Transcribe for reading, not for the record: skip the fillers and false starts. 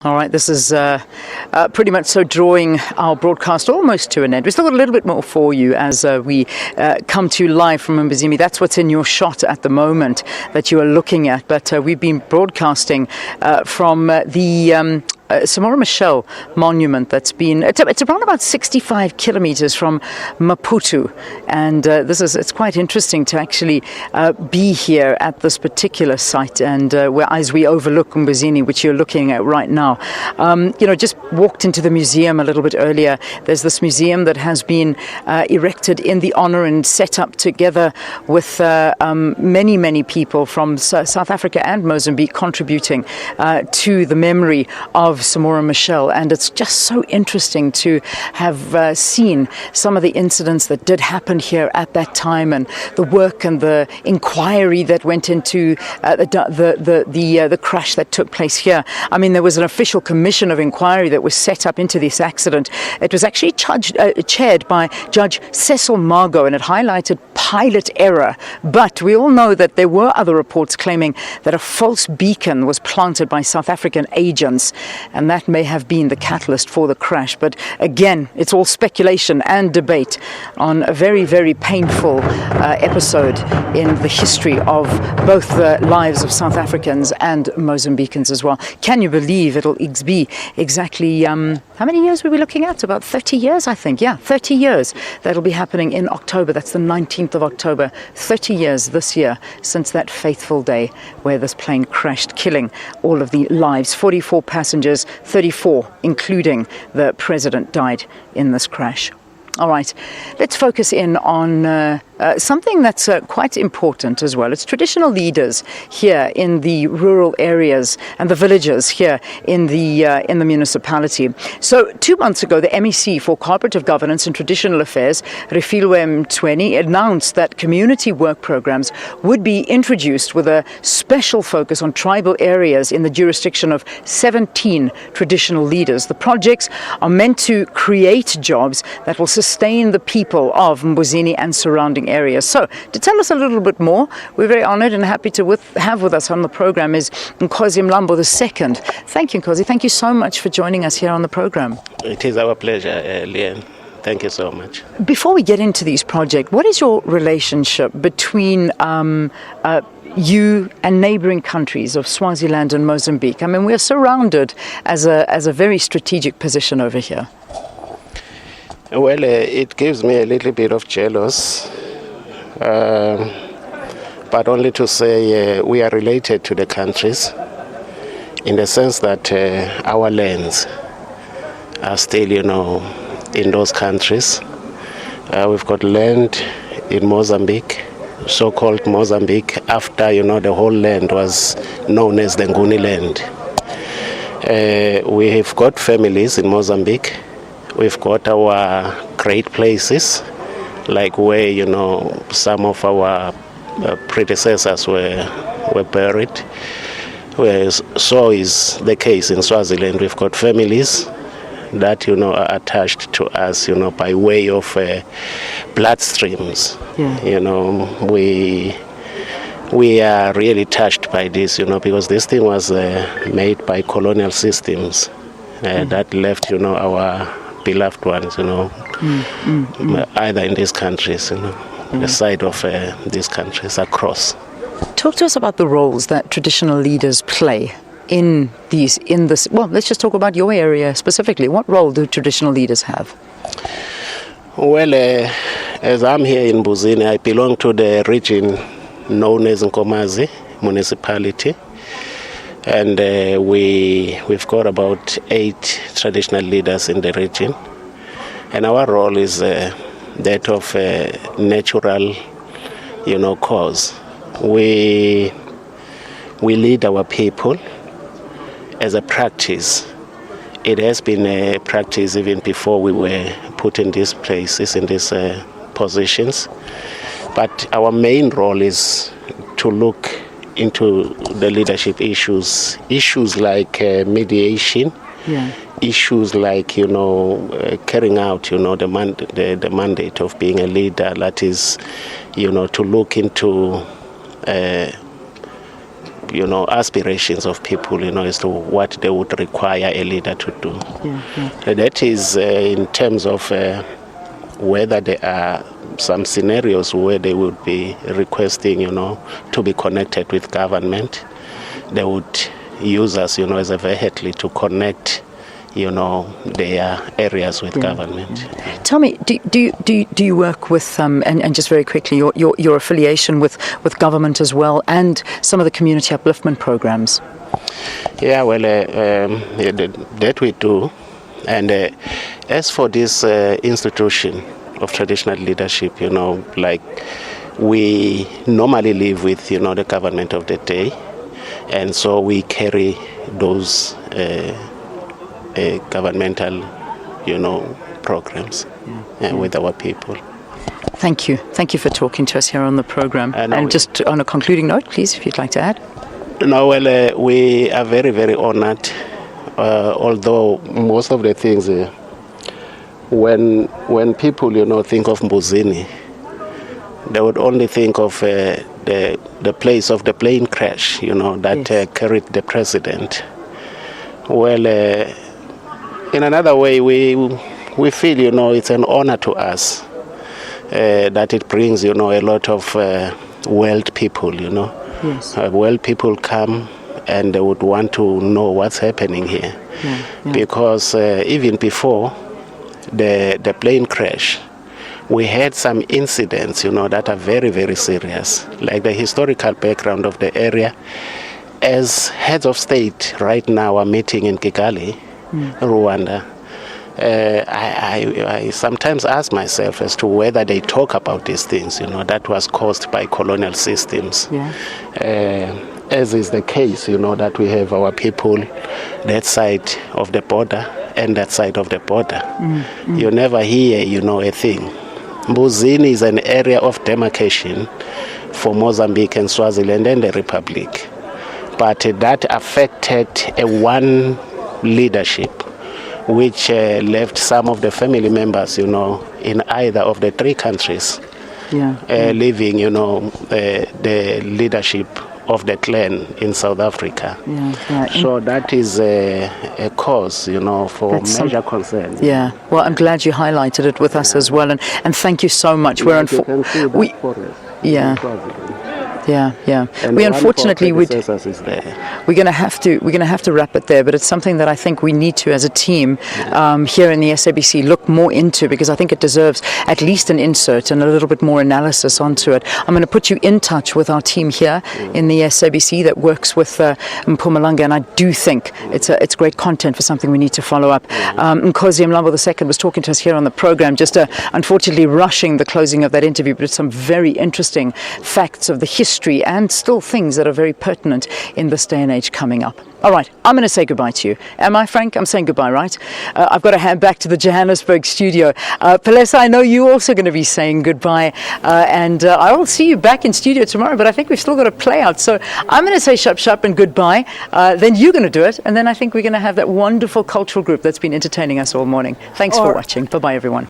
All right, this is pretty much so drawing our broadcast almost to an end. We've still got a little bit more for you as we come to you live from Mbuzini. That's what's in your shot at the moment that you are looking at. But we've been broadcasting from the Samora Machel monument that's been, it's around about 65 kilometers from Maputo. And it's quite interesting to actually be here at this particular site and as we overlook Mbuzini, which you're looking at right now. Just walked into the museum a little bit earlier. There's this museum that has been erected in the honor and set up together with many people from South Africa and Mozambique contributing to the memory of Samora Machel, and it's just so interesting to have seen some of the incidents that did happen here at that time, and the work and the inquiry that went into the crash that took place here. I mean, there was an official commission of inquiry that was set up into this accident. It was actually chaired by Judge Cecil Margot, and it highlighted pilot error. But we all know that there were other reports claiming that a false beacon was planted by South African agents, and that may have been the catalyst for the crash. But again, it's all speculation and debate on a very painful episode in the history of both the lives of South Africans and Mozambicans as well. Can you believe it'll be exactly, how many years were we looking at? About 30 years, I think. Yeah, 30 years. That'll be happening in October. That's the 19th of October. 30 years this year since that faithful day where this plane crashed, killing all of the lives. 44 passengers, 34, including the president, died in this crash. All right, let's focus in on something that's quite important as well. It's traditional leaders here in the rural areas and the villages here in the municipality. So 2 months ago, the MEC for Cooperative Governance and Traditional Affairs, Refilwe Mtshweni, announced that community work programs would be introduced with a special focus on tribal areas in the jurisdiction of 17 traditional leaders. The projects are meant to create jobs that will sustain the people of Mbuzini and surrounding areas. So, to tell us a little bit more, we're very honored and happy to have with us on the program is Inkosi Mlambo II. Thank you, Inkosi. Thank you so much for joining us here on the program. It is our pleasure, Leanne. Thank you so much. Before we get into these projects, what is your relationship between you and neighboring countries of Swaziland and Mozambique? I mean, we're surrounded as a very strategic position over here. Well, it gives me a little bit of jealous, but only to say we are related to the countries in the sense that our lands are still, in those countries. We've got land in Mozambique, so-called Mozambique, after, the whole land was known as the Nguni land. We have got families in Mozambique. We've got our great places, like where, some of our predecessors were buried. So is the case in Swaziland. We've got families that, are attached to us, by way of bloodstreams. Yeah. We are really touched by this, because this thing was made by colonial systems that left, our beloved ones, either in these countries, the side of these countries across. Talk to us about the roles that traditional leaders play in this. Well, let's just talk about your area specifically. What role do traditional leaders have? Well, as I'm here in Mbuzini, I belong to the region known as Nkomazi municipality. And we've got about 8 traditional leaders in the region. And our role is that of natural, cause. We lead our people as a practice. It has been a practice even before we were put in these places, in these positions. But our main role is to look into the leadership issues like mediation, issues like, carrying out, the mandate of being a leader, that is, to look into aspirations of people, as to what they would require a leader to do. That is in terms of whether there are some scenarios where they would be requesting, to be connected with government. They would use us, as a vehicle to connect, their areas with government. Tell me, do you work with, and just very quickly, your affiliation with government as well, and some of the community upliftment programs? Yeah, well, that we do. And as for this institution of traditional leadership, like we normally live with, the government of the day. And so we carry those governmental, programs with our people. Thank you. Thank you for talking to us here on the program. And just on a concluding note, please, if you'd like to add. No, well, we are very, very honored, although most of the things, when people, think of Mbuzini, they would only think of the place of the plane crash, that carried the president. Well, in another way, we feel, it's an honor to us that it brings, a lot of world people, Yes. World people come and they would want to know what's happening here. Because even before the plane crash, we had some incidents, that are very, very serious, like the historical background of the area. As heads of state right now are meeting in Kigali, Rwanda, I sometimes ask myself as to whether they talk about these things, that was caused by colonial systems. As is the case, that we have our people that side of the border and that side of the border. You never hear, a thing. Mbuzini is an area of demarcation for Mozambique and Swaziland and the Republic. But that affected one leadership, which left some of the family members, in either of the three countries, leaving, the leadership of the clan in South Africa. So that is a cause, for major concern. Yeah, well, I'm glad you highlighted it with us as well, and thank you so much. And we unfortunately we're going to have to wrap it there, but it's something that I think we need to, as a team here in the SABC, look more into, because I think it deserves at least an insert and a little bit more analysis onto it. I'm going to put you in touch with our team here in the SABC that works with Mpumalanga, and I do think it's great content for something we need to follow up. Inkosi Mandla II was talking to us here on the program, just unfortunately rushing the closing of that interview, but it's some very interesting facts of the history and still things that are very pertinent in this day and age coming up. All right, I'm going to say goodbye to you. Am I, Frank? I'm saying goodbye, right? I've got to hand back to the Johannesburg studio. Palesa, I know you're also going to be saying goodbye, and I will see you back in studio tomorrow, but I think we've still got a play out. So I'm going to say shup and goodbye, then you're going to do it, and then I think we're going to have that wonderful cultural group that's been entertaining us all morning. Thanks for watching. Bye-bye, everyone.